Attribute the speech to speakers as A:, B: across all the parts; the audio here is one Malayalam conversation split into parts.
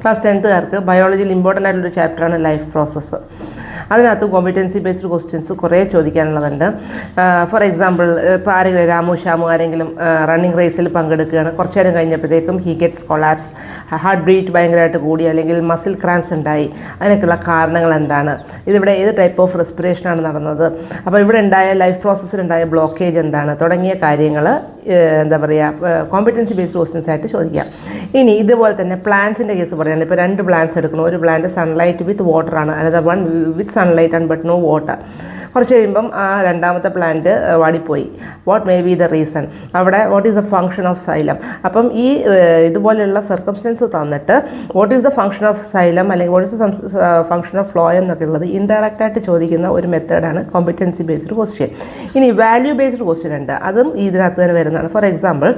A: ക്ലാസ് 10th ബയോളജിയിൽ ഇമ്പോർട്ടൻ്റ് ആയിട്ടുള്ളൊരു ചാപ്റ്ററാണ് ലൈഫ് പ്രോസസ്സ്. അതിനകത്ത് കോമ്പിറ്റൻസി ബേസ്ഡ് ക്വസ്റ്റ്യൻസ് കുറേ ചോദിക്കാനുള്ളതുണ്ട്. ഫോർ എക്സാമ്പിൾ, ഇപ്പോൾ ആരെങ്കിലും രാമു ഷാമു ആരെങ്കിലും റണ്ണിങ് റേസിൽ പങ്കെടുക്കുകയാണ്, കുറച്ച് നേരം കഴിഞ്ഞപ്പോഴത്തേക്കും he gets collapse, heart beat ഭയങ്കരമായിട്ട് കൂടി, അല്ലെങ്കിൽ മസിൽ ക്രാംസ് ഉണ്ടായി. അതിനൊക്കെയുള്ള കാരണങ്ങൾ എന്താണ്, ഇതിവിടെ ഏത് ടൈപ്പ് ഓഫ് റെസ്പിറേഷനാണ് നടന്നത്, അപ്പോൾ ഇവിടെ ഉണ്ടായ ലൈഫ് പ്രോസസ്സിലുണ്ടായ ബ്ലോക്കേജ് എന്താണ്, തുടങ്ങിയ കാര്യങ്ങൾ എന്താ പറയുക കോമ്പിറ്റൻസി ബേസ്ഡ് ക്വസ്റ്റ്യൻസ് ആയിട്ട് ചോദിക്കാം. ഇനി ഇതുപോലെ തന്നെ പ്ലാന്റ്സിൻ്റെ കേസ് പറയുകയാണ്. ഇപ്പോൾ 2 പ്ലാന്റ്സ് എടുക്കണം. ഒരു പ്ലാന്റ് സൺലൈറ്റ് വിത്ത് വാട്ടറാണ്, another one with sunlight and but no water. കുറച്ച് കഴിയുമ്പം ആ രണ്ടാമത്തെ പ്ലാന്റ് വാടിപ്പോയി. What may be the reason, അവിടെ what is the function of xylem. അപ്പം ഈ ഇതുപോലെയുള്ള സർക്കംസ്റ്റൻസ് തന്നിട്ട് what is the function of xylem അല്ലെങ്കിൽ what is the function of phloem എന്നൊക്കെ ഉള്ളത് ഇൻഡയറക്റ്റായിട്ട് ചോദിക്കുന്ന ഒരു മെത്തേഡാണ് കോമ്പിറ്റൻസി ബേസ്ഡ് ക്വസ്റ്റ്യൻ. ഇനി വാല്യൂ ബേസ്ഡ് ക്വസ്റ്റ്യൻ ഉണ്ട്, അതും ഇതിനകത്ത് തന്നെ വരുന്നതാണ്. ഫോർ എക്സാമ്പിൾ,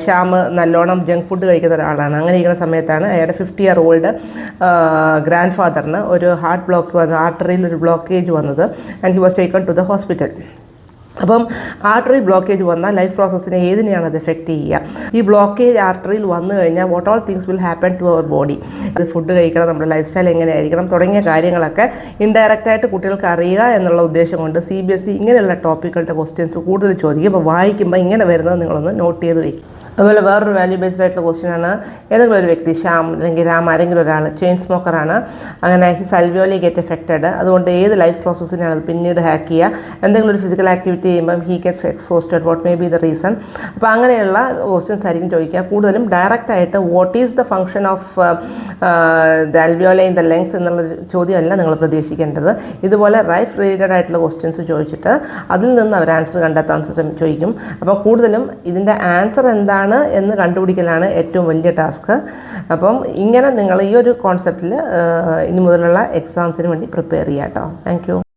A: ശ്യാം നല്ലോണം ജങ്ക് ഫുഡ് കഴിക്കുന്ന ഒരാളാണ്. അങ്ങനെ ഇരിക്കുന്ന സമയത്താണ് അയാളുടെ 50-year-old ഗ്രാൻഡ് ഫാദറിന് ഒരു ഹാർട്ട് ബ്ലോക്ക് വന്ന്, ആർട്ടറിയിൽ ഒരു ബ്ലോക്കേജ് വന്നത്, and he was taken to the hospital. അപ്പം ആർട്ടറി ബ്ലോക്കേജ് വന്നാൽ ലൈഫ് പ്രോസസ്സിനെ ഏതിനെയാണ് അത് എഫക്റ്റ് ചെയ്യുക? ഈ ബ്ലോക്കേജ് ആർട്ടറിയിൽ വന്നു കഴിഞ്ഞാൽ what all things will happen to our body. അത് ഫുഡ് കഴിക്കണം, നമ്മുടെ ലൈഫ് സ്റ്റൈൽ എങ്ങനെയായിരിക്കണം തുടങ്ങിയ കാര്യങ്ങളൊക്കെ ഇൻഡയറക്റ്റായിട്ട് കുട്ടികൾക്ക് അറിയുക എന്നുള്ള ഉദ്ദേശം കൊണ്ട് CBSE ഇങ്ങനെയുള്ള ടോപ്പിക്കുകളുടെ ക്വസ്റ്റ്യൻസ് കൂടുതൽ ചോദിക്കും. അപ്പോൾ വായിക്കുമ്പോൾ ഇങ്ങനെ വരുന്നത് നിങ്ങളൊന്ന് നോട്ട് ചെയ്ത് വയ്ക്കും. അതുപോലെ വേറൊരു വാല്യൂ ബേസ്ഡ് ആയിട്ടുള്ള ക്വസ്റ്റ്യനാണ്, ഏതെങ്കിലും ഒരു വ്യക്തി ശ്യാം അല്ലെങ്കിൽ രാം ആരെങ്കിലും ഒരാൾ ചെയിൻ സ്മോക്കറാണ്, അങ്ങനെ ഹിസ് അൽവിയോലി ഗെറ്റ് എഫക്റ്റഡ്, അതുകൊണ്ട് ഏത് ലൈഫ് പ്രോസസ്സിനാണ് അത് പിന്നീട് ഹാക്ക് ചെയ്യുക, എന്തെങ്കിലും ഒരു ഫിസിക്കൽ ആക്ടിവിറ്റി ചെയ്യുമ്പം he gets exhausted, what may be the reason. അപ്പോൾ അങ്ങനെയുള്ള ക്വസ്റ്റ്യൻസ് ആയിരിക്കും ചോദിക്കുക. കൂടുതലും ഡയറക്റ്റായിട്ട് what is the function of the alveoli in the lungs എന്നുള്ള ചോദ്യമല്ല നിങ്ങൾ പ്രതീക്ഷിക്കേണ്ടത്. ഇതുപോലെ ലൈഫ് റിലേറ്റഡ് ആയിട്ടുള്ള ക്വസ്റ്റ്യൻസ് ചോദിച്ചിട്ട് അതിൽ നിന്ന് അവർ ആൻസർ കണ്ടെത്താൻ ചോദിക്കും. അപ്പോൾ കൂടുതലും ഇതിൻ്റെ ആൻസർ എന്താണ് എന്ന് കണ്ടുപിടിക്കലാണ് ഏറ്റവും വലിയ ടാസ്ക്. അപ്പം ഇങ്ങനെ നിങ്ങൾ ഈ ഒരു കോൺസെപ്റ്റിൽ ഇനി മുതലുള്ള എക്സാംസിന് വേണ്ടി പ്രിപ്പയർ ചെയ്യാം കേട്ടോ. Thank you.